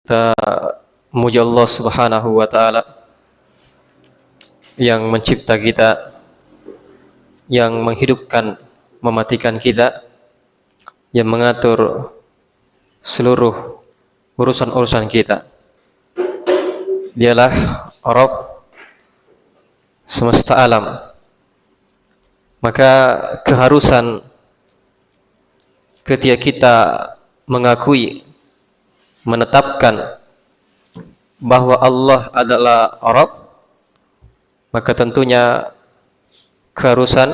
Kita memuji Allah Subhanahu wa taala yang mencipta kita, yang menghidupkan, mematikan kita, yang mengatur seluruh urusan-urusan kita. Dialah Rabb semesta alam. Maka keharusan ketika kita mengakui, menetapkan bahwa Allah adalah Rabb, maka tentunya keharusan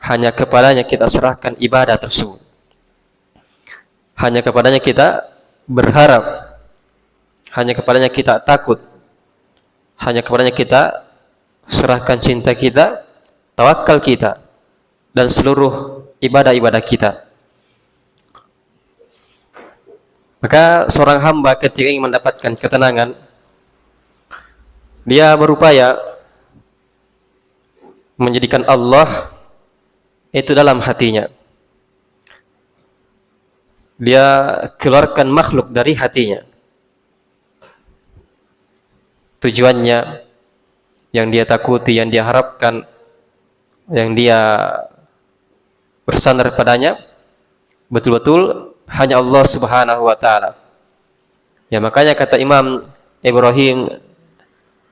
hanya kepadanya kita serahkan ibadah tersebut. Hanya kepadanya kita berharap, hanya kepadanya kita takut, hanya kepadanya kita serahkan cinta kita, tawakal kita, dan seluruh ibadah-ibadah kita. Maka seorang hamba ketika ingin mendapatkan ketenangan, dia berupaya menjadikan Allah itu dalam hatinya. Dia keluarkan makhluk dari hatinya. Tujuannya, yang dia takuti, yang dia harapkan, yang dia bersandar padanya, betul-betul hanya Allah Subhanahu wa taala. Ya, makanya kata Imam Ibrahim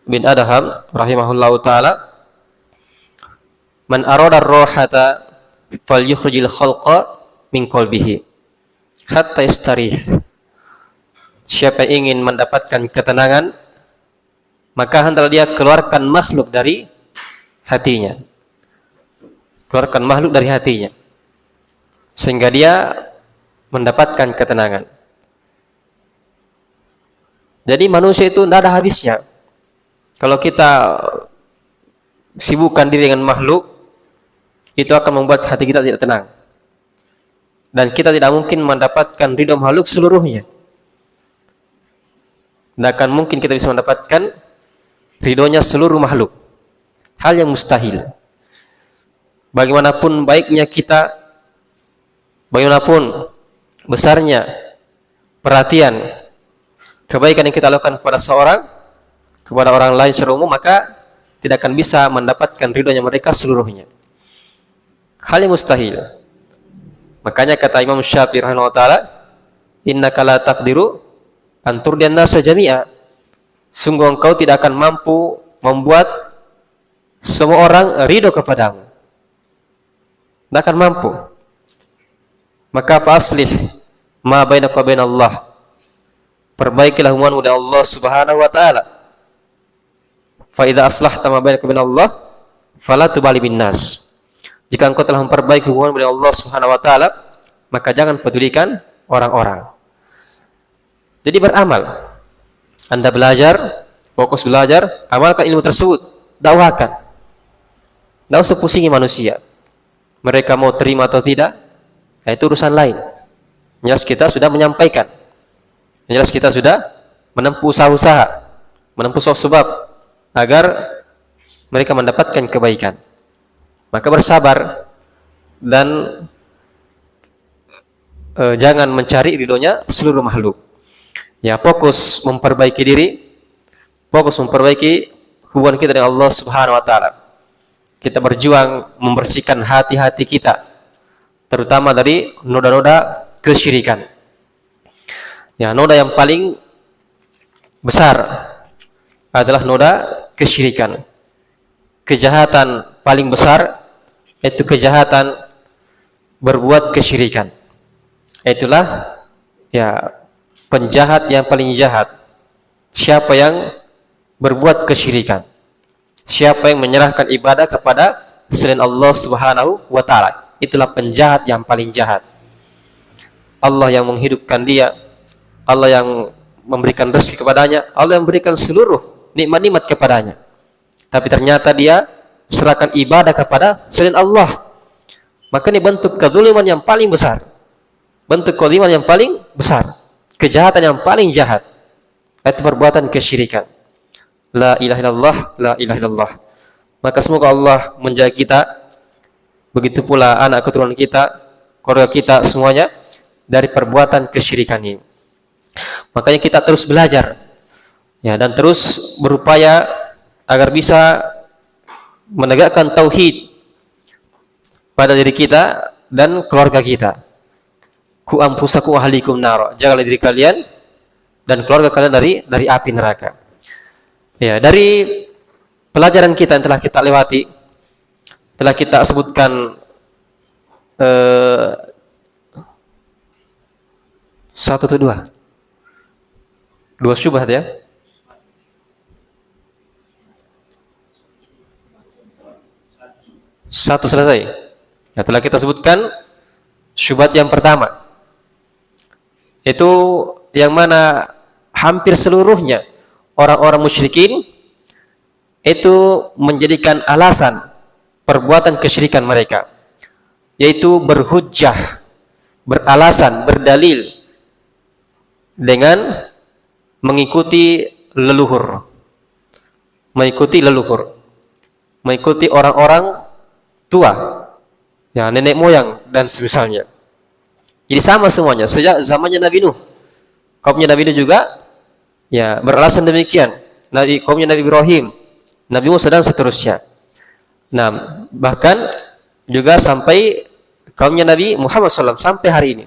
bin Adham rahimahullahu taala, "Man arada ar-rahata falyukhrijil khalqa min qalbihi hatta yastarih." Siapa yang ingin mendapatkan ketenangan, maka hendaklah dia keluarkan makhluk dari hatinya. Keluarkan makhluk dari hatinya sehingga dia mendapatkan ketenangan. Jadi manusia itu tidak ada habisnya. Kalau kita sibukkan diri dengan makhluk, itu akan membuat hati kita tidak tenang. Dan kita tidak mungkin mendapatkan ridho makhluk seluruhnya. Tidak akan mungkin kita bisa mendapatkan ridhonya seluruh makhluk. Hal yang mustahil. Bagaimanapun baiknya kita, bagaimanapun besarnya perhatian kebaikan yang kita lakukan kepada seorang, kepada orang lain secara umum, maka tidak akan bisa mendapatkan ridhonya mereka seluruhnya. Hal yang mustahil. Makanya kata Imam Syafi'i rahimahullah taala, "Innaka la taqdiru an turdiyan nasa jami'a." Sungguh engkau tidak akan mampu membuat semua orang ridho kepadamu. Tidak akan mampu. Maka faslih ma bainaka wa bainallah. Perbaikilah hubunganmu dengan Allah Subhanahu wa taala. Fa idza aslahta ma bainaka wa bainallah fala tubali bin nas. Jika engkau telah memperbaiki hubunganmu dengan Allah Subhanahu wa taala, maka jangan pedulikan orang-orang. Jadi beramal. Anda belajar, fokus belajar, amalkan ilmu tersebut, dakwahkan. Tidak usah pusingi manusia. Mereka mau terima atau tidak, itu urusan lain. Jelas kita sudah menyampaikan. Jelas kita sudah menempuh usaha-usaha, menempuh sebab agar mereka mendapatkan kebaikan. Maka bersabar dan jangan mencari ridhonya seluruh makhluk. Ya, fokus memperbaiki diri, fokus memperbaiki hubungan kita dengan Allah Subhanahu wa taala. Kita berjuang membersihkan hati-hati kita, terutama dari noda-noda kesyirikan. Ya, noda yang paling besar adalah noda kesyirikan. Kejahatan paling besar itu kejahatan berbuat kesyirikan. Itulah ya penjahat yang paling jahat. Siapa yang berbuat kesyirikan? Siapa yang menyerahkan ibadah kepada selain Allah Subhanahu wa taala? Itulah penjahat yang paling jahat. Allah yang menghidupkan dia, Allah yang memberikan rezeki kepadanya, Allah yang memberikan seluruh nikmat-nikmat kepadanya. Tapi ternyata dia serahkan ibadah kepada selain Allah. Maka ini bentuk kezaliman yang paling besar. Bentuk kezaliman yang paling besar. Kejahatan yang paling jahat. Itu perbuatan kesyirikan. La ilaha illallah, la ilaha illallah. Maka semoga Allah menjaga kita, begitu pula anak keturunan kita, keluarga kita semuanya dari perbuatan kesyirikan ini. Makanya kita terus belajar, ya, dan terus berupaya agar bisa menegakkan tauhid pada diri kita dan keluarga kita. Ku anfusakum wa ahlikum nar. Jagalah diri kalian dan keluarga kalian dari api neraka. Ya, dari pelajaran kita yang telah kita lewati, telah kita sebutkan satu atau dua syubhat, ya. Satu selesai. Ya, telah kita sebutkan syubhat yang pertama, itu yang mana hampir seluruhnya orang-orang musyrikin itu menjadikan alasan perbuatan kesyirikan mereka, yaitu berhujjah, beralasan, berdalil dengan mengikuti leluhur, mengikuti orang-orang tua, ya, nenek moyang dan semisalnya. Jadi sama semuanya sejak zamannya Nabi Nuh. Kaumnya Nabi Nuh juga, ya, beralasan demikian. Kaumnya Nabi Ibrahim, Nabi Musa dan seterusnya. Nah, bahkan juga sampai kaumnya Nabi Muhammad SAW sampai hari ini,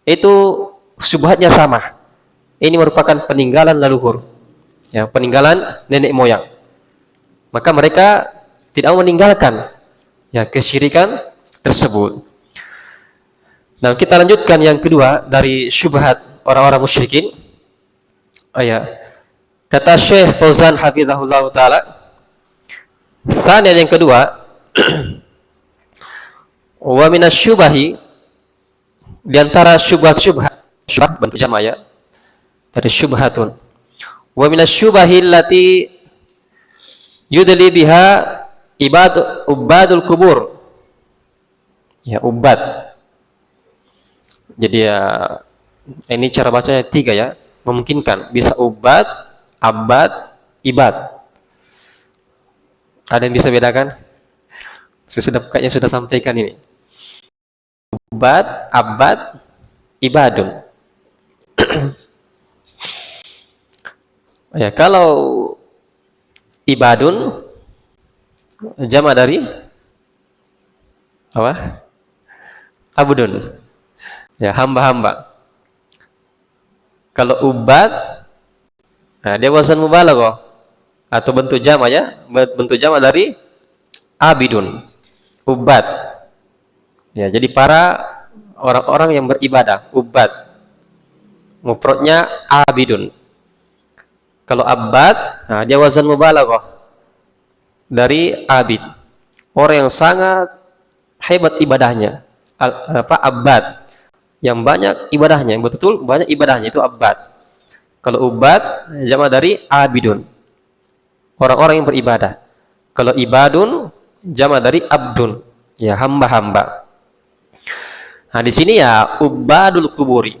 itu syubhatnya sama. Ini merupakan peninggalan leluhur, ya, peninggalan nenek moyang. Maka mereka tidak mau meninggalkan, ya, kesyirikan tersebut. Nah, kita lanjutkan yang kedua dari syubhat orang-orang musyrikin. Kata Syekh Fauzan hafizahullah taala, yang kedua, wa minasyubahi, di antara syubhat bentuk jamak, ya, dari syubhatun. Wa minasyubahi allati yudli biha ubadul kubur. Ya, ubad. Jadi, ya, ini cara bacanya tiga, ya, memungkinkan bisa ubad, abad, ibad. Ada yang bisa bedakan? Kayaknya sudah sampaikan ini. Ubad, abad, ibadun. Ya, kalau ibadun jama dari apa? Abdun. Ya, hamba-hamba. Kalau ubad, nah, dia wazan mubalaghah atau bentuk jama, ya, bentuk jama dari abidun, ubad. Ya, jadi para orang-orang yang beribadah, ubad. Mufradnya abidun. Kalau abad, nah, dia wazan mubalaghah dari abid, orang yang sangat hebat ibadahnya. Abad, yang banyak ibadahnya, yang betul banyak ibadahnya, itu abad. Kalau ubad jama dari abidun, orang-orang yang beribadah. Kalau ibadun jama dari abdun, ya, hamba-hamba. Nah, di sini, ya, ubadul kuburi.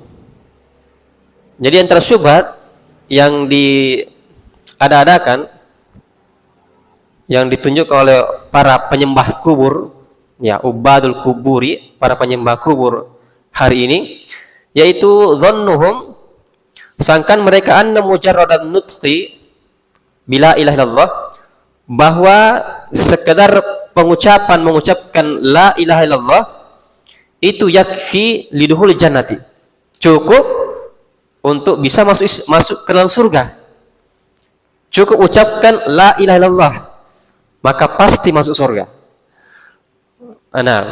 Jadi antara syubhat yang diada-adakan, yang ditunjukkan oleh para penyembah kubur, ya, ubadul kuburi, para penyembah kubur hari ini, yaitu dhannuhum, sangkan mereka anna mujarradan nutqi bila ilaha illallah, bahwa sekedar mengucapkan la ilaha illallah itu yakfi liduhul jannati, cukup untuk bisa masuk ke dalam surga. Cukup ucapkan la ilaha illallah, maka pasti masuk surga. Nah,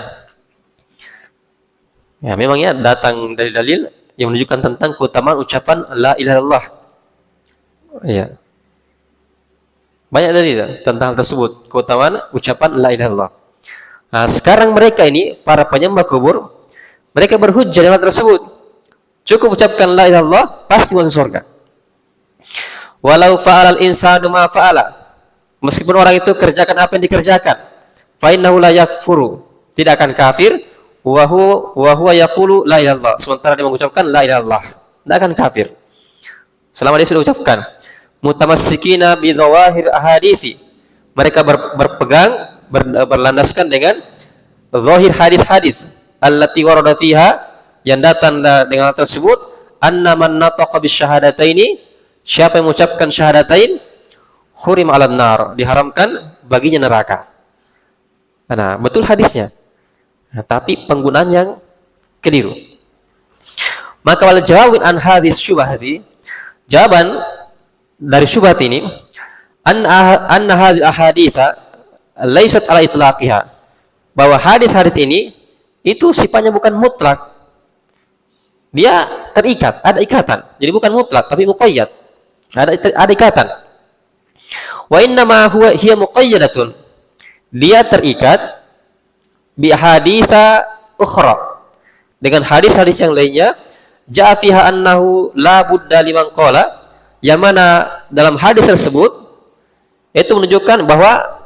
ya, memangnya datang dari dalil yang menunjukkan tentang keutamaan ucapan la ilaha illallah. Ya, banyak dalil tentang hal tersebut, keutamaan ucapan la ilaha illallah. Nah, sekarang mereka ini, para penyembah kubur, mereka berhujjah dengan hal tersebut. Cukup ucapkan la ilaha illallah, pasti masuk surga. Walau fa'alal insanu ma fa'ala, meskipun orang itu kerjakan apa yang dikerjakan, fa innahu la yakfuru, tidak akan kafir, wa huwa yaqulu la ilaha illallah, sementara dia mengucapkan la ilaha illallah, tidak akan kafir selama dia sudah ucapkan. Mutamassikina bi dhawahir ahaditsi, mereka berpegang, berlandaskan dengan zahir hadis-hadis allati warada fiha, yang datang dengan hal tersebut anna man nataqa bisyahadataini, siapa yang mengucapkan syahadatain, hurim 'alan nar, diharamkan baginya neraka. Nah, betul hadisnya. Nah, tapi penggunaan yang keliru. Maka wal jawabin an hadis syubhati, jawaban dari syubhat ini, anna hadhihi ahaditsa laysat ala itlaqiha, bahwa hadis-hadis ini itu sifatnya bukan mutlak. Dia terikat, ada ikatan. Jadi bukan mutlak tapi muqayyad. Ada ikatan. Wa inna ma huwa hiya muqayyadatun. Dia terikat bi haditsa ukhra, dengan hadis-hadis yang lainnya, ja'a fiha annahu la budda liman qala, yang mana dalam hadis tersebut itu menunjukkan bahwa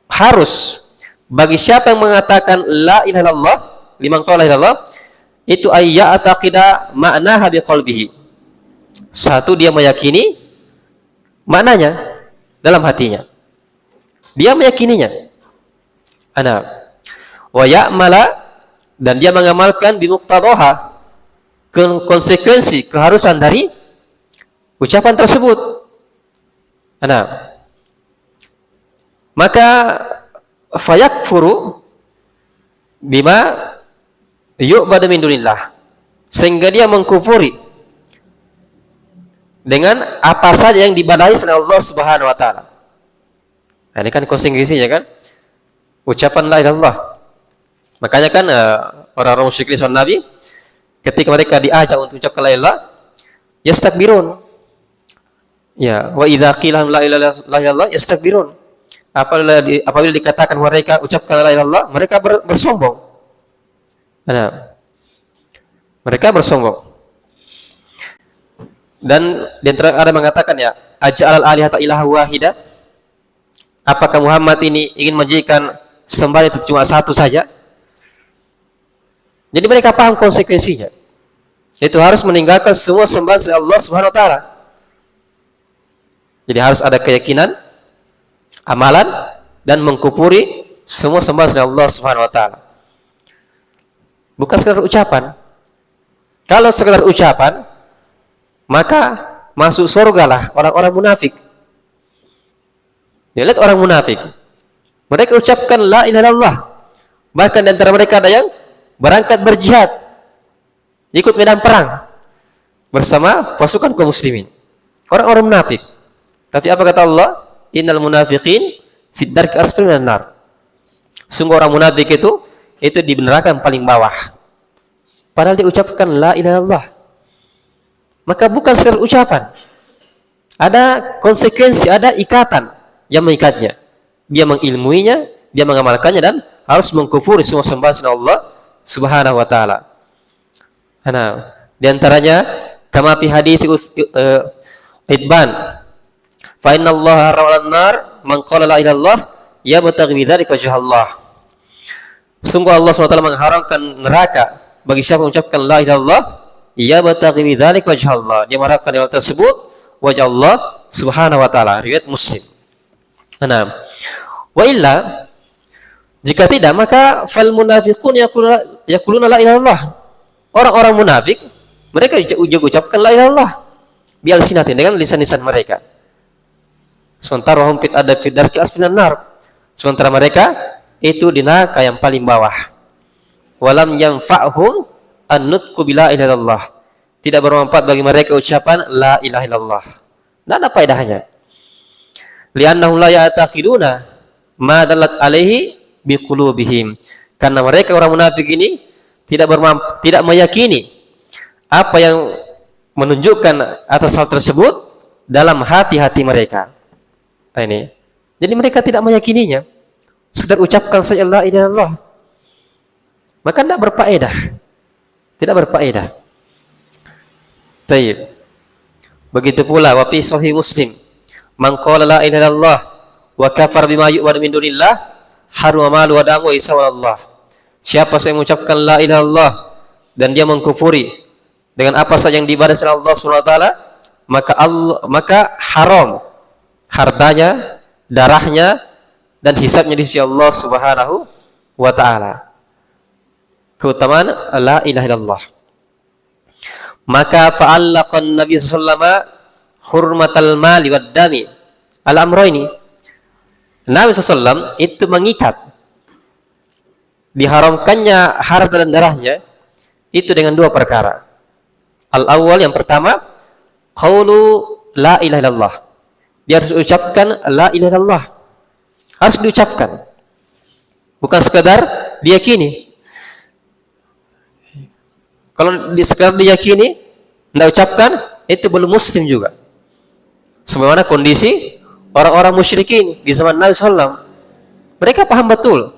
harus bagi siapa yang mengatakan la ilaha illallah, liman qala la ilaha illallah, itu ayya'taqida ma'naha biqalbihi. Satu, dia meyakini maknanya dalam hatinya. Dia meyakininya. Wa ya'mala, dan dia mengamalkan bimuqtadaha, konsekuensi, keharusan dari ucapan tersebut. Maka fayakfuru bima yu'badu min dunillah, sehingga dia mengkufuri dengan apa saja yang diibadahi selain Allah Subhanahu wa taala. Nah, ini kan konsekuensinya kan, ucapan la ilaha illallah. Makanya kan orang-orang musyrikin sama Nabi, ketika mereka diajak untuk ucapkan la ilaha illallah, yastakbirun. Ya, wa idza qila la ilaha illallah yastakbirun. Apabila dikatakan mereka ucapkan la ilaha illallah, mereka bersombong. Mereka bersombong. Dan di antara ada mengatakan, ya, aja'al alihata ilaha wahida, apakah Muhammad ini ingin menjadikan sembahan itu cuma satu saja? Jadi mereka paham konsekuensinya. Itu harus meninggalkan semua sembahan selain Allah Subhanahu wa taala. Jadi harus ada keyakinan, amalan, dan mengkufuri semua sembahan selain Allah Subhanahu wa taala. Bukan sekedar ucapan. Kalau sekedar ucapan, maka masuk surga lah orang-orang munafik. Ya, lihat orang munafik. Mereka ucapkan la ilaha illallah. Bahkan di antara mereka ada yang berangkat berjihad, ikut medan perang bersama pasukan kaum muslimin. Orang-orang munafik. Tapi apa kata Allah? Innal munafiqin fid darki asfali minan nar. Sungguh orang munafik itu di neraka yang paling bawah. Padahal dia ucapkan la ilaha illallah. Maka bukan sekedar ucapan. Ada konsekuensi, ada ikatan yang mengikatnya. Dia mengilmuinya, dia mengamalkannya, dan harus mengkufuri semua sembahan selain Allah Subhanahu wa taala. Di antaranya kama fi hadits Idban, fa inna Allah harrama an-nar man qala la ilaha illallah yabtaghi bidzalika wajha Allah. Sungguh Allah SWT mengharamkan neraka bagi siapa yang mengucapkan la ilaha illallah yabtaghi bidzalika wajha Allah. Dia mengharapkan hal tersebut wajah Allah Subhanahu wa taala. Riwayat Muslim. Wa illa, jika tidak, maka fal munafiqun yaquluna la ilaha illallah. Orang-orang munafik mereka juga ucapkan la ilaha illallah bi alsinatin, dengan lisan-lisan mereka. Sementara hum fit adab fid darkil asfali minan nar. Sementara mereka itu di neraka yang paling bawah. Walam yanfa'hum an-nutqu bi la ilaha illallah. Tidak bermanfaat bagi mereka ucapan la ilaha illallah. Tidak ada faedahnya. Li'annahum la ya'taqiduna ma dalat alaihi biqulubihim. Karena mereka orang munafik ini tidak meyakini apa yang menunjukkan atas hal tersebut dalam hati-hati mereka. Nah, ini. Jadi mereka tidak meyakininya. Sekedar ucapkan saja la ilaha illallah. Maka tidak berfaedah. Tidak berfaedah. Baik. Begitu pula wa fi sahih Muslim, man qala la ilaha illallah wa kafara bima yu'badu min dunillah haruma malu wa damu wa isawallah. Siapa yang mengucapkan la ilaha illallah dan dia mengkufuri dengan apa saja yang diibadahi oleh Allah Subhanahu wa taala, maka haram hartanya, darahnya, dan hisabnya di sisi Allah Subhanahu wa taala. Keutamaan la ilaha illallah. Maka fa'allaqan Nabi sallallahu alaihi wasallam hurmatal mali wad dami al-amrayni. Nabi SAW itu mengikat diharamkannya harta dan darahnya itu dengan dua perkara. Al-awwal, yang pertama, qaulu la ilaha illallah. Dia harus ucapkan la ilaha illallah. Harus diucapkan. Bukan sekadar diyakini. Kalau sekadar diyakini, tidak ucapkan, itu belum muslim juga. Sebagaimana kondisi orang-orang musyrikin di zaman Nabi SAW. Mereka paham betul.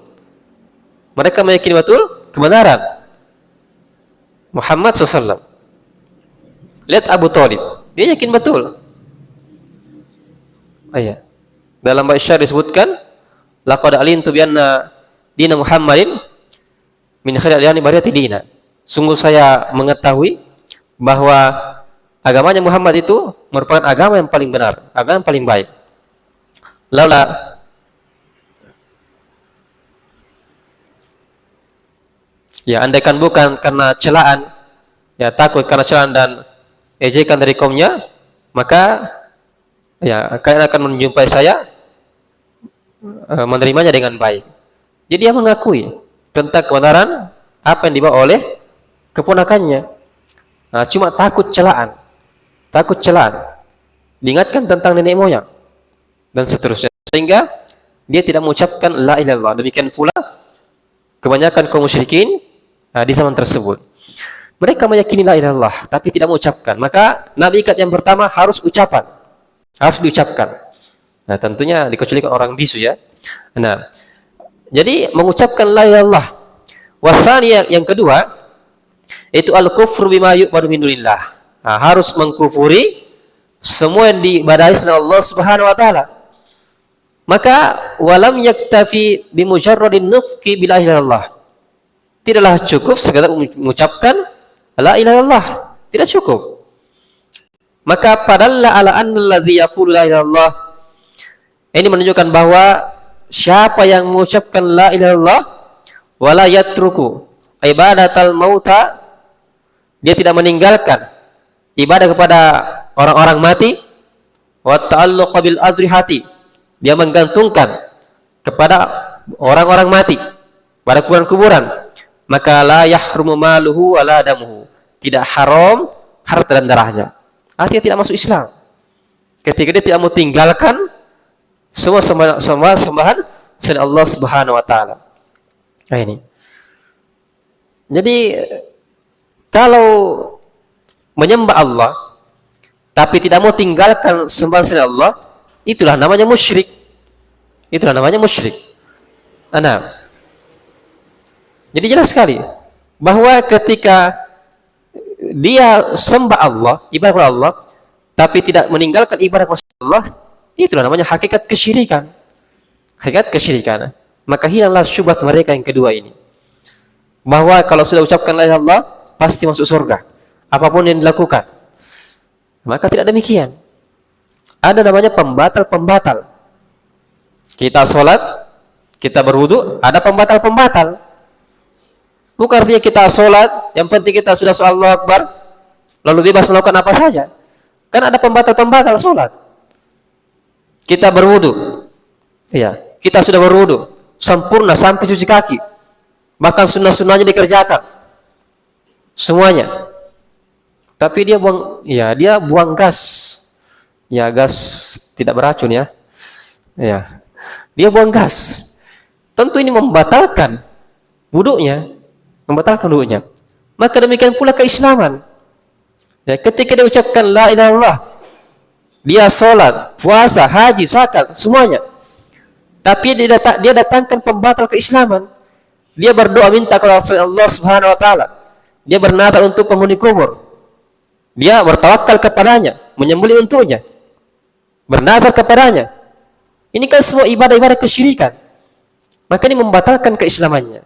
Mereka meyakini betul kebenaran Muhammad SAW. Lihat Abu Thalib, dia yakin betul. Ayah. Dalam bait syair disebutkan, laqad alimtu bi anna dina Muhammadin min khairi adyani bariyati dina. Sungguh saya mengetahui bahwa agamanya Muhammad itu merupakan agama yang paling benar, agama yang paling baik. Laula ya, andaikan bukan karena celaan, ya takut karena celaan dan ejekan dari kaumnya, maka ya kalian akan menjumpai saya menerimanya dengan baik. Jadi dia mengakui tentang kebenaran apa yang dibawa oleh keponakannya. Nah, cuma takut celaan, diingatkan tentang nenek moyang dan seterusnya, sehingga dia tidak mengucapkan la ilaha illallah. Demikian pula kebanyakan kaum musyrikin di zaman tersebut, mereka meyakini la ilaha illallah tapi tidak mengucapkan. Maka Nabi ikat yang pertama harus ucapan, harus diucapkan. Nah, tentunya dikecualikan orang bisu ya. Nah, jadi mengucapkan la ilaha illallah. Wasani, yang kedua itu al-kufru bima yu'badu min dunillah. Nah, harus mengkufuri semua yang diibadahi oleh Allah Subhanahu wa taala. Maka walam yaktafi bimujarradin nutqi bila ilaha illallah. Tidaklah cukup sekadar mengucapkan la ilaha illallah, tidak cukup. Maka padalla ala annalladzi yaqulu la ilaha illallah, ini menunjukkan bahwa siapa yang mengucapkan la ilaha illallah wala yatruku ibadatal mauta, dia tidak meninggalkan ibadah kepada orang-orang mati, wa ta'alluqa bil adrihati, dia menggantungkan kepada orang-orang mati pada kuburan-kuburan, maka la yahrumu maluhu wala damuhu, tidak haram harta dan darahnya. Artinya tidak masuk Islam ketika dia tidak mau tinggalkan semua sembahan selain Allah Subhanahu wa taala. Nah, ini. Jadi kalau menyembah Allah tapi tidak mau tinggalkan sembahan selain Allah, itulah namanya musyrik. Itulah namanya musyrik. Nah, jadi jelas sekali bahwa ketika dia sembah Allah, ibadah kepada Allah, tapi tidak meninggalkan ibadah kepada Allah, itulah namanya hakikat kesyirikan. Hakikat kesyirikan. Maka hilanglah syubhat mereka yang kedua ini, bahwa kalau sudah ucapkan la ilaha illallah pasti masuk surga apapun yang dilakukan. Maka tidak demikian. Ada namanya pembatal-pembatal. Kita sholat, kita berwudu, ada pembatal-pembatal. Bukan artinya kita sholat, yang penting kita sudah Allahu Akbar, lalu bebas melakukan apa saja. Kan ada pembatal-pembatal sholat. Kita berwudu, ya, kita sudah berwudu sempurna sampai cuci kaki, bahkan sunnah-sunnahnya dikerjakan semuanya. Tapi dia buang, ya dia buang gas, ya gas tidak beracun ya, ya dia buang gas. Tentu ini membatalkan wudunya, membatalkan wudunya. Maka demikian pula keislaman. Ya, ketika dia ucapkan la ilaha illallah, dia sholat, puasa, haji, zakat, semuanya, tapi dia datangkan pembatal keislaman. Dia berdoa minta kepada Allah Subhanahu wa taala. Dia bernazar untuk penghuni kubur. Dia bertawakal kepadanya, menyembelih untuknya, bernazar kepadanya. Ini kan semua ibadah-ibadah kesyirikan. Maka ini membatalkan keislamannya,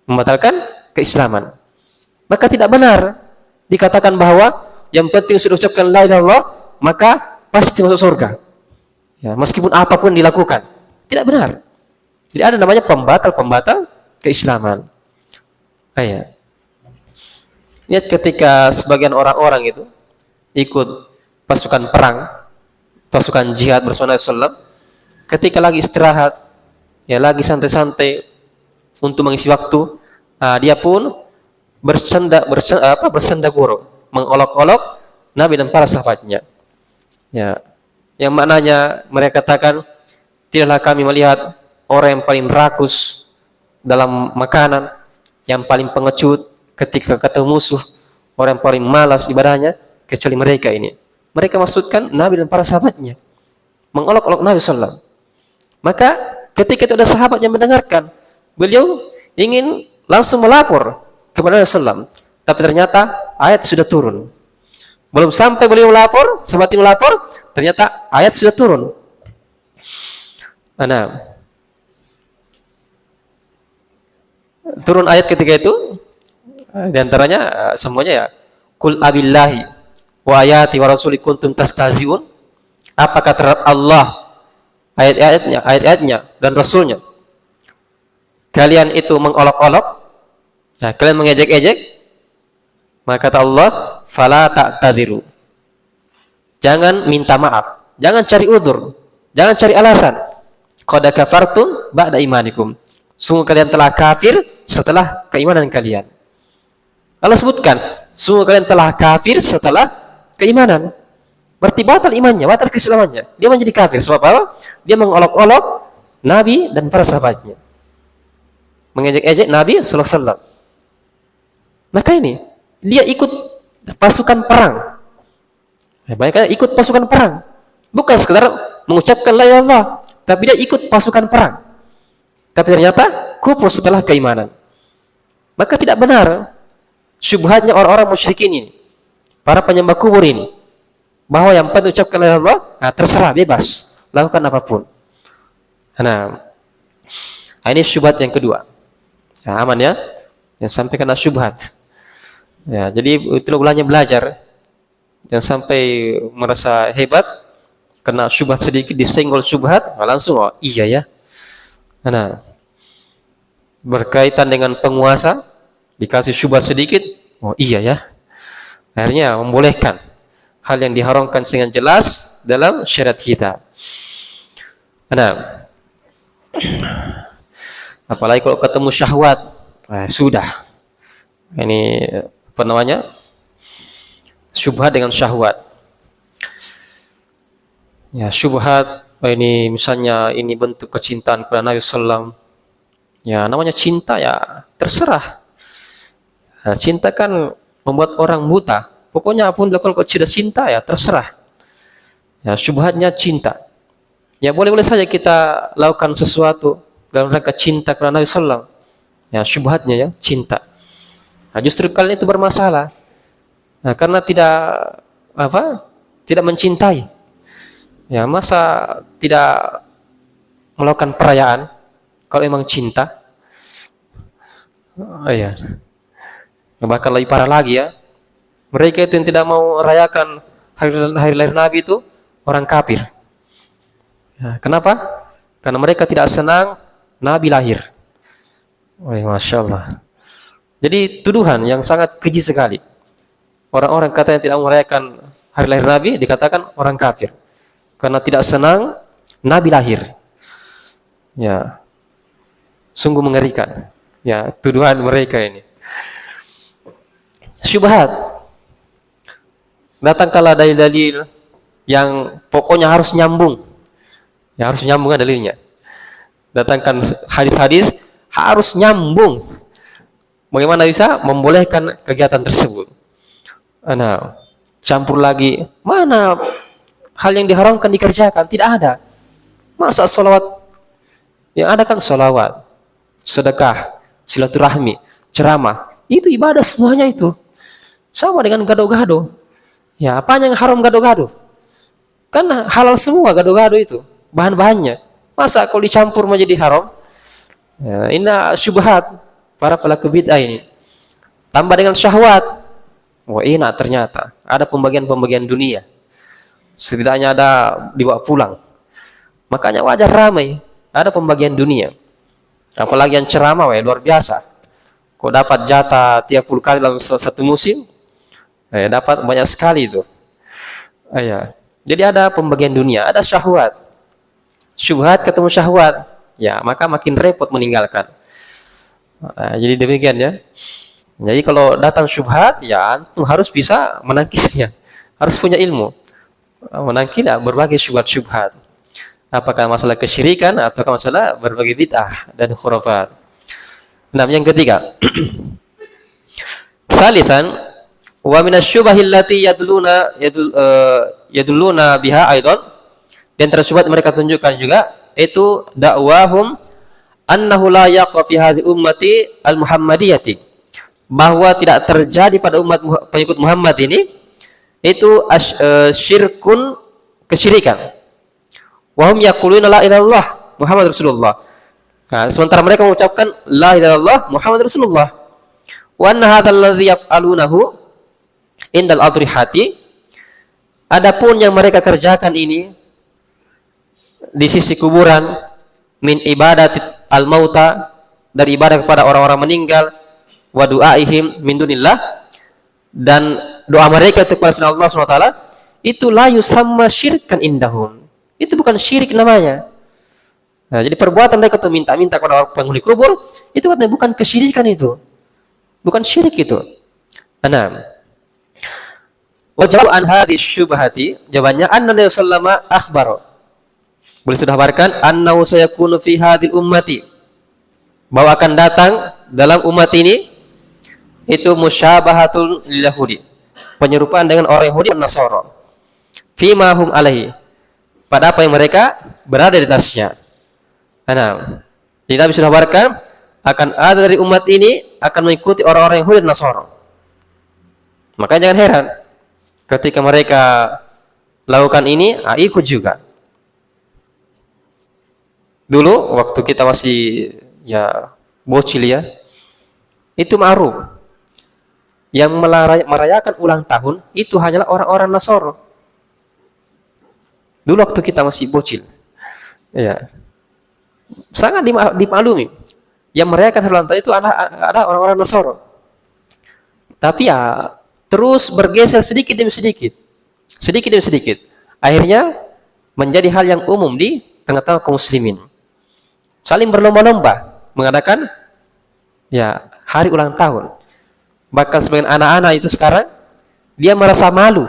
membatalkan keislaman. Maka tidak benar dikatakan bahwa yang penting sudah ucapkan la ilaha illallah maka pasti masuk surga. Ya, meskipun apapun dilakukan, tidak benar. Tidak ada namanya pembatal-pembatal keislaman. Ayat. Lihat ketika sebagian orang-orang itu ikut pasukan perang, pasukan jihad bersama Nabi SAW, ketika lagi istirahat, ya lagi santai-santai untuk mengisi waktu, dia pun bersenda gurau, mengolok-olok Nabi dan para sahabatnya. Ya, yang maknanya mereka katakan, tidaklah kami melihat orang yang paling rakus dalam makanan, yang paling pengecut ketika ketemu musuh, orang yang paling malas ibadahnya, kecuali mereka ini. Mereka maksudkan Nabi dan para sahabatnya, mengolok-olok Nabi SAW. Maka ketika itu ada sahabat yang mendengarkan, beliau ingin langsung melapor kepada Nabi SAW, tapi ternyata ayat sudah turun. Belum sampai beliau melapor, sahabat itu melapor, ternyata ayat sudah turun. Nah, turun ayat ketika itu, di antaranya semuanya ya, Qul abillahi wa ayati wa rasuli kuntum tastahzi'un. Apakah terhadap Allah, ayat-ayatnya dan Rasulnya kalian itu mengolok-olok, nah, kalian mengejek-ejek? Maka kata Allah, fala ta'tadiru. Jangan minta maaf, jangan cari uzur, jangan cari alasan. Qad kafartum ba'da imanikum. Sungguh kalian telah kafir setelah keimanan kalian. Allah sebutkan, sungguh kalian telah kafir setelah keimanan. Berarti batal imannya, batal keislamannya. Dia menjadi kafir. Sebab apa? Dia mengolok-olok Nabi dan para sahabatnya, mengejek-ejek Nabi sallallahu alaihi wasallam. Maka ini, dia ikut pasukan perang. Banyak ikut pasukan perang. Bukan sekedar mengucapkan la ilaha illallah, tapi dia ikut pasukan perang. Tapi ternyata kufur setelah keimanan. Maka tidak benar syubhatnya orang-orang musyrikin ini, para penyembah kubur ini, bahwa yang penting ucapkan la ilaha illallah, terserah, bebas, lakukan apapun. Nah, ini syubhat yang kedua. Ya, aman ya? Yang sampai kena syubhat. Ya, jadi itulah ulangnya belajar. Jangan sampai merasa hebat, kena syubhat sedikit, disenggol syubhat, langsung iya ya. Nah, berkaitan dengan penguasa, dikasih syubhat sedikit, iya ya. Akhirnya membolehkan hal yang diharamkan dengan jelas dalam syariat kita. Nah, apalagi kalau ketemu syahwat, sudah. Ini apa namanya? Syubhat dengan syahwat. Ya, syubhat ini misalnya ini bentuk kecintaan kepada Nabi sallallahu. Ya, namanya cinta ya terserah. Nah, cinta kan membuat orang buta. Pokoknya apapun kalau sudah cinta ya terserah. Ya, syubhatnya cinta. Ya, boleh-boleh saja kita lakukan sesuatu dalam rangka cinta kepada Nabi sallallahu. Ya, syubhatnya ya cinta. Nah, justru kalian itu bermasalah. Nah, karena tidak mencintai. Ya, masa tidak melakukan perayaan kalau memang cinta? Ya. Bahkan lebih parah lagi ya. Mereka itu yang tidak mau merayakan hari lahir Nabi itu orang kafir. Ya, kenapa? Karena mereka tidak senang Nabi lahir. Masya Allah. Jadi tuduhan yang sangat keji sekali. Orang-orang katanya tidak merayakan hari lahir Nabi dikatakan orang kafir karena tidak senang Nabi lahir. Ya, sungguh mengerikan. Ya, tuduhan mereka ini. Syubhat. Datangkanlah dalil-dalil yang pokoknya harus nyambung. Ya, harus nyambung dalilnya. Datangkan hadis-hadis harus nyambung. Bagaimana bisa membolehkan kegiatan tersebut? Nah, campur lagi, mana hal yang diharamkan dikerjakan? Tidak ada. Masa salawat? Yang ada kan salawat, sedekah, silaturahmi, ceramah. Itu ibadah semuanya itu. Sama dengan gado-gado. Ya, apa yang haram gado-gado? Kan halal semua gado-gado itu, bahan-bahannya. Masa kalau dicampur menjadi haram? Ya, ini syubhat para pelaku bid'ah ini. Tambah dengan syahwat. Enak ternyata. Ada pembagian-pembagian dunia. Setidaknya ada dibawa pulang. Makanya wajar ramai. Ada pembagian dunia. Apalagi yang ceramah, luar biasa. kok dapat jatah 30 kali dalam satu musim, dapat banyak sekali itu. Ya. Jadi ada pembagian dunia, ada syahwat. Syubhat ketemu syahwat, ya maka makin repot meninggalkan. Jadi demikian ya. Jadi kalau datang syubhat, ya antum harus bisa menangkisnya, harus punya ilmu menangkis berbagai syubhat-syubhat. Apakah masalah kesyirikan atau masalah berbagai bid'ah dan khurafat. Nah, yang ketiga. Salisan wa minasyubahil lati yadulluna biha aidan, dan tersyubhat mereka tunjukkan juga itu dakwahum annahu la yaqa fi hadhihi ummati al-muhammadiyati, bahwa tidak terjadi pada umat pengikut Muhammad ini itu syirkun, kesyirikan. Wa hum yaquluna la ilaha illallah Muhammad Rasulullah. Nah, sementara mereka mengucapkan la ilaha illallah Muhammad Rasulullah. Wa anna hadzal ladzi yaf'alunahu indal adrihati, adapun yang mereka kerjakan ini di sisi kuburan, min ibadat al-mauta, dari ibadah kepada orang-orang meninggal, wa du'aihim min dunillah, dan doa mereka kepada Allah SWT, itu la yusamma syirkan indahum, itu bukan syirik namanya. Nah, jadi perbuatan mereka itu minta-minta kepada orang penghuni kubur, itu katanya bukan kesyirikan, itu bukan syirik itu. Nah, wajib an hadhihi syubhati, jawabannya anna Nabi sallallahu alaihi wasallam akhbar, boleh sudah kabarkan, annahu sayakunu fi hadhil ummati, bahwa akan datang dalam umat ini itu musyabahatul lil yahudi, penyerupaan dengan orang Yahudi dan Nasara, fima hum alaihi, pada apa yang mereka berada di atasnya. Nah, jadi Nabi sudah kabarkan akan ada dari umat ini akan mengikuti orang-orang Yahudi dan Nasara. Makanya jangan heran ketika mereka lakukan ini, ikut juga. Dulu waktu kita masih ya bocil ya, itu ma'ruf, yang merayakan ulang tahun itu hanyalah orang-orang Nasara. Dulu waktu kita masih bocil, ya sangat dimaklumi. Yang merayakan ulang tahun itu ada orang-orang Nasara. Tapi ya terus bergeser sedikit demi sedikit, sedikit demi sedikit. Akhirnya menjadi hal yang umum di tengah-tengah kaum muslimin. Saling berlomba-lomba mengadakan ya hari ulang tahun. Bahkan sebagian anak-anak itu sekarang dia merasa malu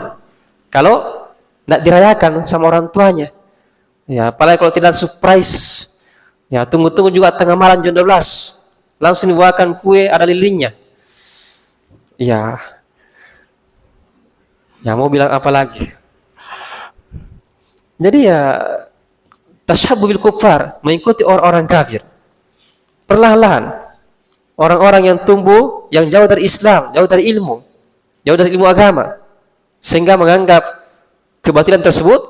kalau tidak dirayakan sama orang tuanya. Ya, apalagi kalau tidak surprise. Ya, tunggu-tunggu juga tengah malam jam 12. Langsung dibawakan kue, ada lilinnya. Ya. Ya mau bilang apa lagi? Jadi ya tasyabbuh bil kuffar, mengikuti orang-orang kafir. Perlahan-lahan orang-orang yang tumbuh, yang jauh dari Islam, jauh dari ilmu agama, sehingga menganggap kebatilan tersebut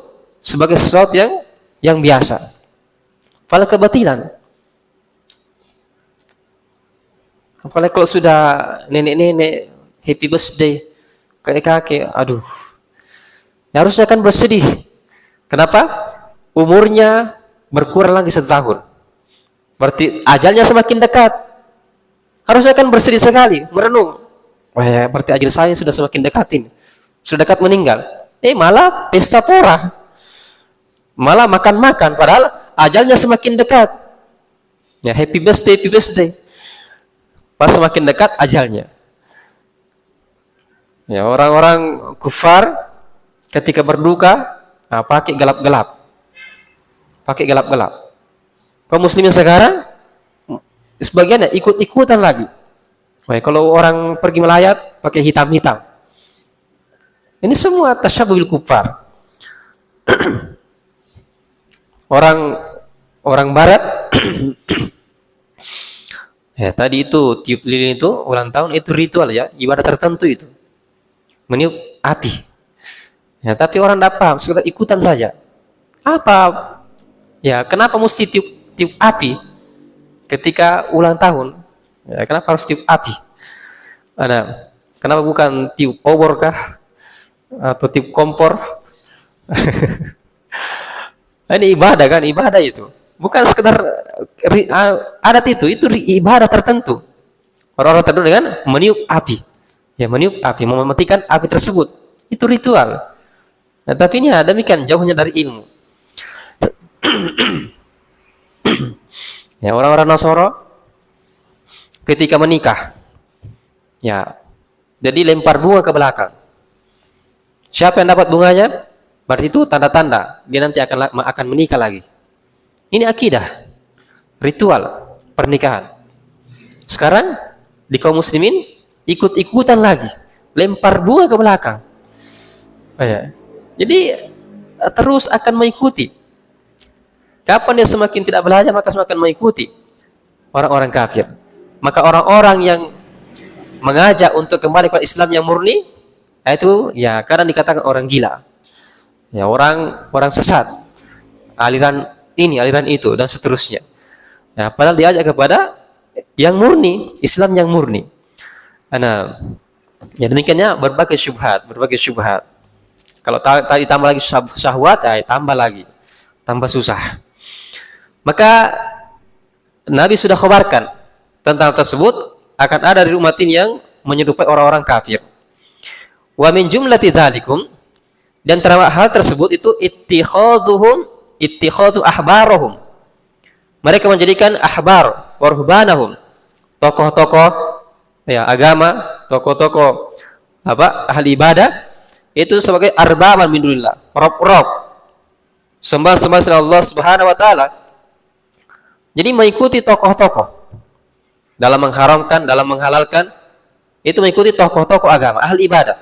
sebagai sesuatu yang biasa. Padahal kebatilan. Apalagi kalau sudah nenek-nenek happy birthday, kakek-kakek, aduh, ya harusnya kan bersedih. Kenapa? Umurnya berkurang lagi 1 tahun. Berarti ajalnya semakin dekat. Harusnya kan bersedih sekali, merenung. Wah, ya, berarti ajal saya sudah semakin dekatin. Sudah dekat meninggal. Malah pesta pora. Malah makan-makan, padahal ajalnya semakin dekat. Ya, happy birthday, happy birthday. Pas semakin dekat ajalnya. Ya, orang-orang kufar ketika berduka, pakai gelap-gelap. Pakai gelap-gelap. Kaum muslimin sekarang sebagiannya ikut-ikutan lagi. Wah, kalau orang pergi melayat pakai hitam-hitam. Ini semua tasyabbuh bil kuffar. Orang barat ya tadi itu tiup lilin itu ulang tahun itu ritual ya, ibadah tertentu itu. Meniup api. Ya, tapi orang tidak paham, sekedar ikutan saja. Apa? Ya, kenapa mesti tiup api ketika ulang tahun? Ya, kenapa harus tiup api? Nah, kenapa bukan tiup obor kah? Atau tiup kompor? Ini ibadah kan, ibadah itu. Bukan sekedar adat itu ibadah tertentu. Orang-orang tertidur dengan meniup api. Ya, meniup api, mematikan api tersebut. Itu ritual. Nah, tapi ini demikian jauhnya dari ilmu. Ya, orang-orang Nasara ketika menikah, ya, jadi lempar bunga ke belakang. Siapa yang dapat bunganya? Berarti itu tanda-tanda dia nanti akan menikah lagi. Ini akidah, ritual pernikahan. Sekarang di kaum muslimin ikut-ikutan lagi, lempar bunga ke belakang. Ya. Jadi terus akan mengikuti. Kapan dia semakin tidak belajar, maka semakin mengikuti orang-orang kafir. Maka orang-orang yang mengajak untuk kembali ke Islam yang murni, itu ya kadang dikatakan orang gila. Ya, orang sesat. Aliran ini, aliran itu dan seterusnya. Ya, padahal diajak kepada yang murni, Islam yang murni. Nah, ya demikiannya berbagai syubhat. Kalau tadi tambah lagi syahwat, ya tambah lagi, tambah susah. Maka Nabi sudah khabarkan tentang tersebut akan ada dari umat ini yang menyerupai orang-orang kafir. Wa min jumlati dzalikum, dan terhadap hal tersebut itu ittikhadu ahbarahum. Mereka menjadikan ahbar wa ruhbanahum, tokoh-tokoh ya agama, tokoh-tokoh ahli ibadah itu sebagai arbaban min dunillah, rob-rob, sembah-sembah selain Allah Subhanahu wa taala. Jadi mengikuti tokoh-tokoh dalam mengharamkan, dalam menghalalkan, itu mengikuti tokoh-tokoh agama, ahli ibadah.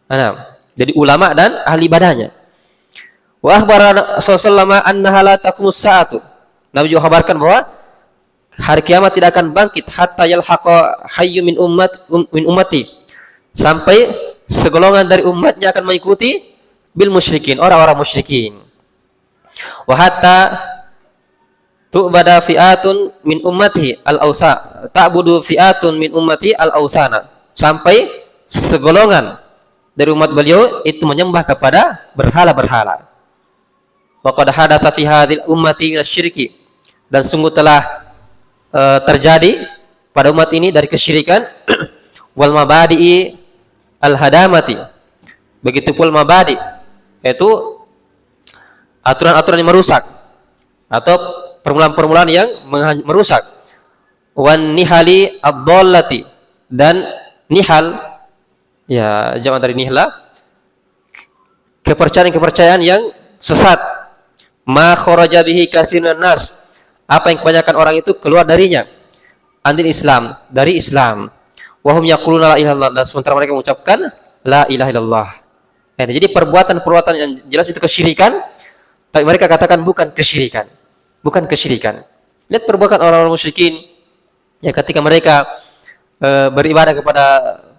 Nah, jadi ulama dan ahli ibadahnya. Wa akhbarana sallallahu annaha la taqumus saatu. Nabi juga kabarkan bahwa hari kiamat tidak akan bangkit hatta yalhaqa hayyu min ummati, sampai segolongan dari umatnya akan mengikuti bil musyrikin, orang-orang musyrikin. Wa hatta tu'bada fi'atun min ummati al-awsa, ta'budu fi'atun min ummati al-awsana, sampai segolongan dari umat beliau itu menyembah kepada berhala-berhala. Wa qad hadatha fi hadhil ummati minasyirki, dan sungguh telah terjadi pada umat ini dari kesyirikan, wal mabadi'i al-hadamati, begitu pula mabadi, yaitu aturan-aturan yang merusak atau permulaan-permulaan yang merusak, wan nihali ad-dallati, dan nihal ya jamak dari nihla, kepercayaan-kepercayaan yang sesat, ma kharaja bihi katsirun nas, apa yang kebanyakan orang itu keluar darinya, anil Islam, dari Islam, wa hum yaquluna la ilaha illallah, dan sementara mereka mengucapkan la ilaha illallah. Jadi perbuatan-perbuatan yang jelas itu kesyirikan, tapi mereka katakan bukan kesyirikan. Bukan kesyirikan. Lihat perbuatan orang-orang musyrikin ya ketika mereka beribadah kepada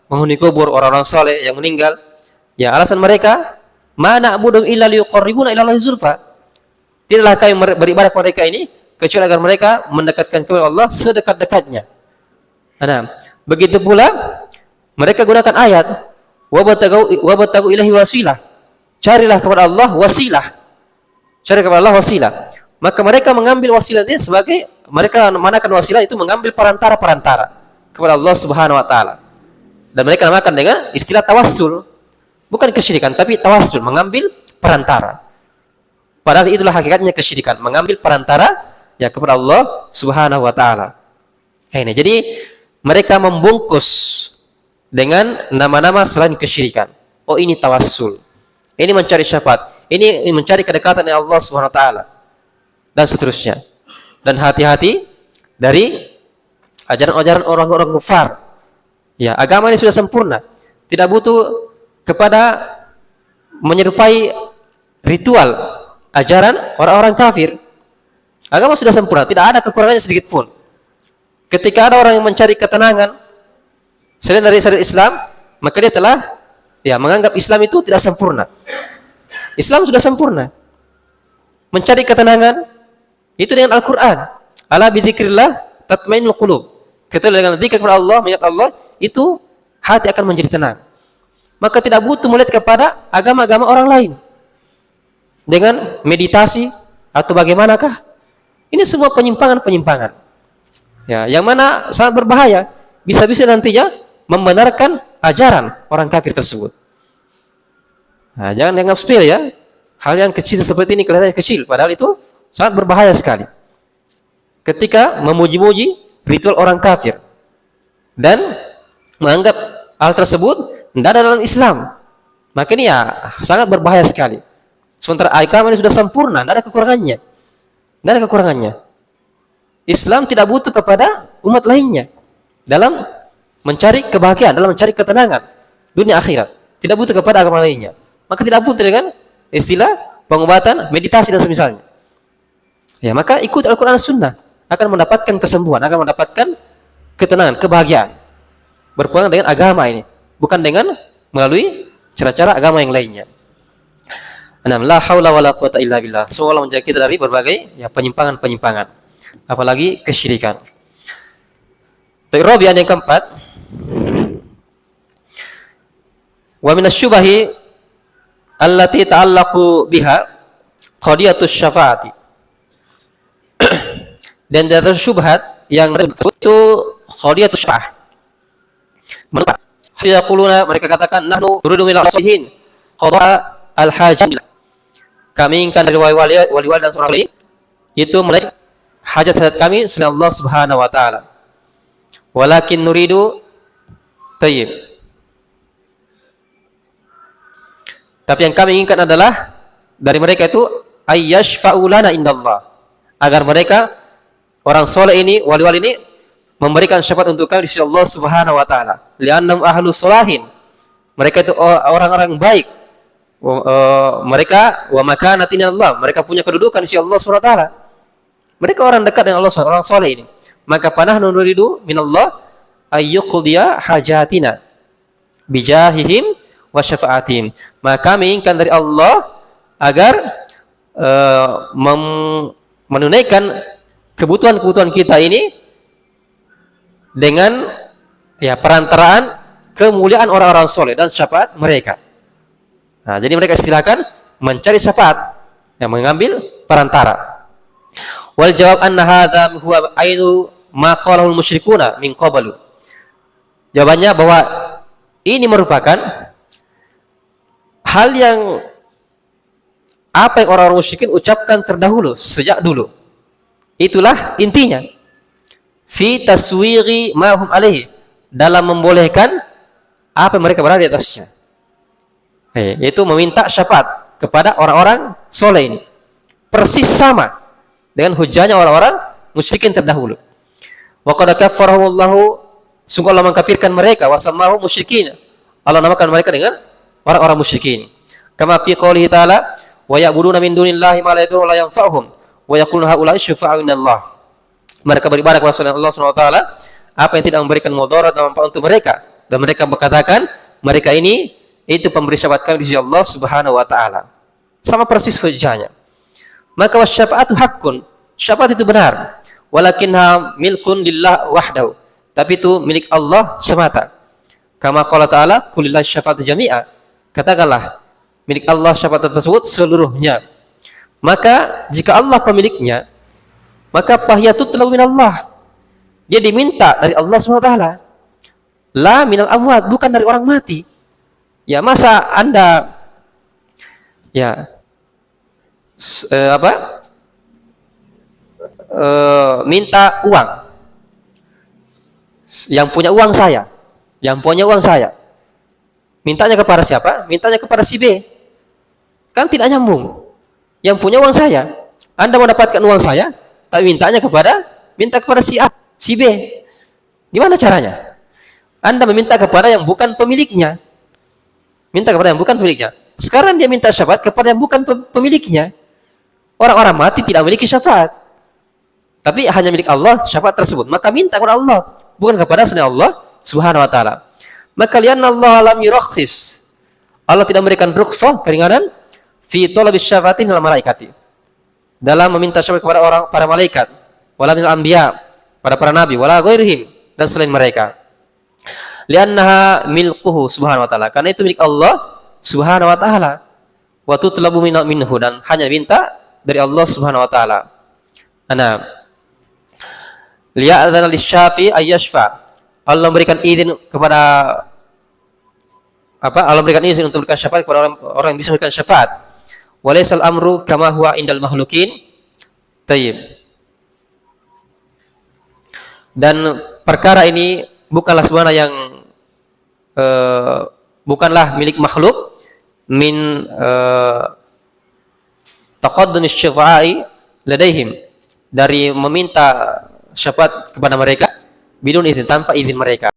penghuni kubur, orang-orang soleh yang meninggal. Ya alasan mereka, ma na'budu illa liqarribuna ila Allahi zulfa. Tidaklah kami beribadah kepada mereka ini kecuali agar mereka mendekatkan kepada Allah sedekat-dekatnya. Nah, begitu pula mereka gunakan ayat wa batagu ilahi wasilah. Carilah kepada Allah wasilah. Cari kepada Allah wasilah. Maka mereka mengambil wasilah ini sebagai, mereka manakan wasilah itu mengambil perantara-perantara kepada Allah Subhanahu wa taala. Dan mereka namakan dengan istilah tawassul. Bukan kesyirikan, tapi tawassul, mengambil perantara. Padahal itulah hakikatnya kesyirikan, mengambil perantara ya kepada Allah Subhanahu wa taala. Ini jadi mereka membungkus dengan nama-nama selain kesyirikan. Oh, ini tawassul. Ini mencari syafaat. Ini mencari kedekatan dengan Allah Subhanahu wa taala. Dan seterusnya. Dan hati-hati dari ajaran-ajaran orang-orang kafir. Ya, agama ini sudah sempurna. Tidak butuh kepada menyerupai ritual ajaran orang-orang kafir. Agama sudah sempurna, tidak ada kekurangannya sedikit pun. Ketika ada orang yang mencari ketenangan selain dari syariat Islam, maka dia telah ya menganggap Islam itu tidak sempurna. Islam sudah sempurna. Mencari ketenangan itu dengan Al-Quran. Ala bidzikrillah tatmainnul qulub. Ketika dengan zikir kepada Allah, mengingat Allah, itu hati akan menjadi tenang. Maka tidak butuh melihat kepada agama-agama orang lain. Dengan meditasi atau bagaimanakah? Ini semua penyimpangan-penyimpangan. Ya, yang mana sangat berbahaya. bisa-bisa nantinya membenarkan ajaran orang kafir tersebut. Nah, jangan dianggap sepele ya. Hal yang kecil seperti ini kelihatannya kecil, padahal itu sangat berbahaya sekali. Ketika memuji-muji ritual orang kafir dan menganggap hal tersebut tidak ada dalam Islam, maka ini ya sangat berbahaya sekali. Sementara agama ini sudah sempurna, tidak ada kekurangannya. Tidak ada kekurangannya. Islam tidak butuh kepada umat lainnya dalam mencari kebahagiaan, dalam mencari ketenangan dunia akhirat. Tidak butuh kepada agama lainnya. Maka tidak butuh dengan istilah pengobatan, meditasi dan semisalnya. Ya, maka ikut Al-Quran dan Sunnah akan mendapatkan kesembuhan, akan mendapatkan ketenangan, kebahagiaan. Berpegang dengan agama ini, bukan dengan melalui cara-cara agama yang lainnya. Anam la haula wala quwata illa billah. Semoga Allah menjaga kita dari berbagai ya penyimpangan-penyimpangan, apalagi kesyirikan. Rabi'an yang keempat, wa minasyubahi allati ta'allaqu biha qadiyatus syafa'ati. Dan dari syubhat yang itu qadiyatus syafa'ah. Mereka katakan nahnu nuridu minal salihin qada al-hajat. Kami inginkan dari wali-wali dan surah lain itu mereka hajat kami selain Allah Subhanahu wa taala. Walakin nuridu tayyib. Tapi yang kami inginkan adalah dari mereka itu ayyashfa'u lana indallah. Agar mereka orang soleh ini, wali-wali ini memberikan syafaat untuk kami di sisi Allah Subhanahu wa taala. Li'annahum ahlu solahin. Mereka itu orang-orang baik. Mereka wa makanatin Allah. Mereka punya kedudukan di sisi Allah Subhanahu wa taala. Mereka orang dekat dengan Allah, orang soleh ini. Maka panah nuridu minallah ayyuqdiya hajatina bijahihim wa syafa'atihim. Maka kami inginkan dari Allah agar menunaikan kebutuhan-kebutuhan kita ini dengan ya perantaraan kemuliaan orang-orang soleh dan syafaat mereka. Nah, jadi mereka istilahkan mencari syafaat yang mengambil perantara. Wal jawab anna hadza huwa ainu ma qalahu al-musyrikuna min qablu. Jawabannya bahwa ini merupakan hal yang apa yang orang-orang musyrikin ucapkan terdahulu sejak dulu. Itulah intinya. Fi taswiri ma hum alaihi, dalam membolehkan apa yang mereka berada di atasnya. Yaitu meminta syafaat kepada orang-orang soleh ini. Persis sama dengan hujahnya orang-orang musyrikin terdahulu. Wa qad kaffarahumullahu, sungguh Allah mengkafirkan mereka, wa sammahu musyrikin. Allah namakan mereka dengan orang-orang musyrikin. Kama fi qoulihi ta'ala, wa ya'buduna min dunillahi ma la yadurruhum wa la yanfa'uhum wa yaquluna haula'i syufa'a'u inallah. Mereka beribadah kepada selain Allah Subhanahu wa taala apa yang tidak memberikan mudarat dan manfaat untuk mereka, dan mereka berkatakan mereka ini itu pemberi syafaat kami di sisi Allah Subhanahu wa taala. Sama persis hujahnya. Maka wasyafa'atu haqqun, syafaat itu benar. Walakinha milkun lillah wahdahu, tapi itu milik Allah semata. Kama qala ta'ala kulillahi syafa'atu jami'a. Katakanlah milik Allah syafaat tersebut seluruhnya. Maka jika Allah pemiliknya, maka fahiyatut lahu minallah. Dia diminta dari Allah SWT. La minal amwat, bukan dari orang mati. Ya, masa Anda ya minta uang. Yang punya uang saya. Yang punya uang saya. Mintanya kepada siapa? Mintanya kepada si B. Kan tidak nyambung. Yang punya uang saya. Anda mendapatkan uang saya, tapi minta kepada si A, si B. Gimana caranya? Anda meminta kepada yang bukan pemiliknya. Minta kepada yang bukan pemiliknya. Sekarang dia minta syafaat kepada yang bukan pemiliknya. Orang-orang mati tidak memiliki syafaat. Tapi hanya milik Allah syafaat tersebut. Maka minta kepada Allah, bukan kepada selain Allah Subhanahu wa taala. Maka lianna Allah lam yurakhis. Allah tidak memberikan rukhsah, keringanan fi talabis syafaatin lil malaikati. Dalam meminta syafaat kepada para malaikat, wala minal anbiya, pada para nabi, wala ghairihim, dan selain mereka. Liannaha milkuhu Subhanahu wa taala. Karena itu milik Allah Subhanahu wa taala. Wa tutlabu minhu, dan hanya minta dari Allah Subhanahu wa taala. Ana liya'dzana lisyafi ayyashfa, Allah memberikan izin kepada Allah memberikan izin untuk memberikan syafaat kepada orang yang bisa memberikan syafaat. Walaisal amru kama huwa indal makhlukin. Tayyib. Dan perkara ini bukanlah sebenarnya yang bukanlah milik makhluk min taqaddum asy-syufa'i ladaihim, dari meminta syafaat kepada mereka bidun izin, tanpa izin mereka.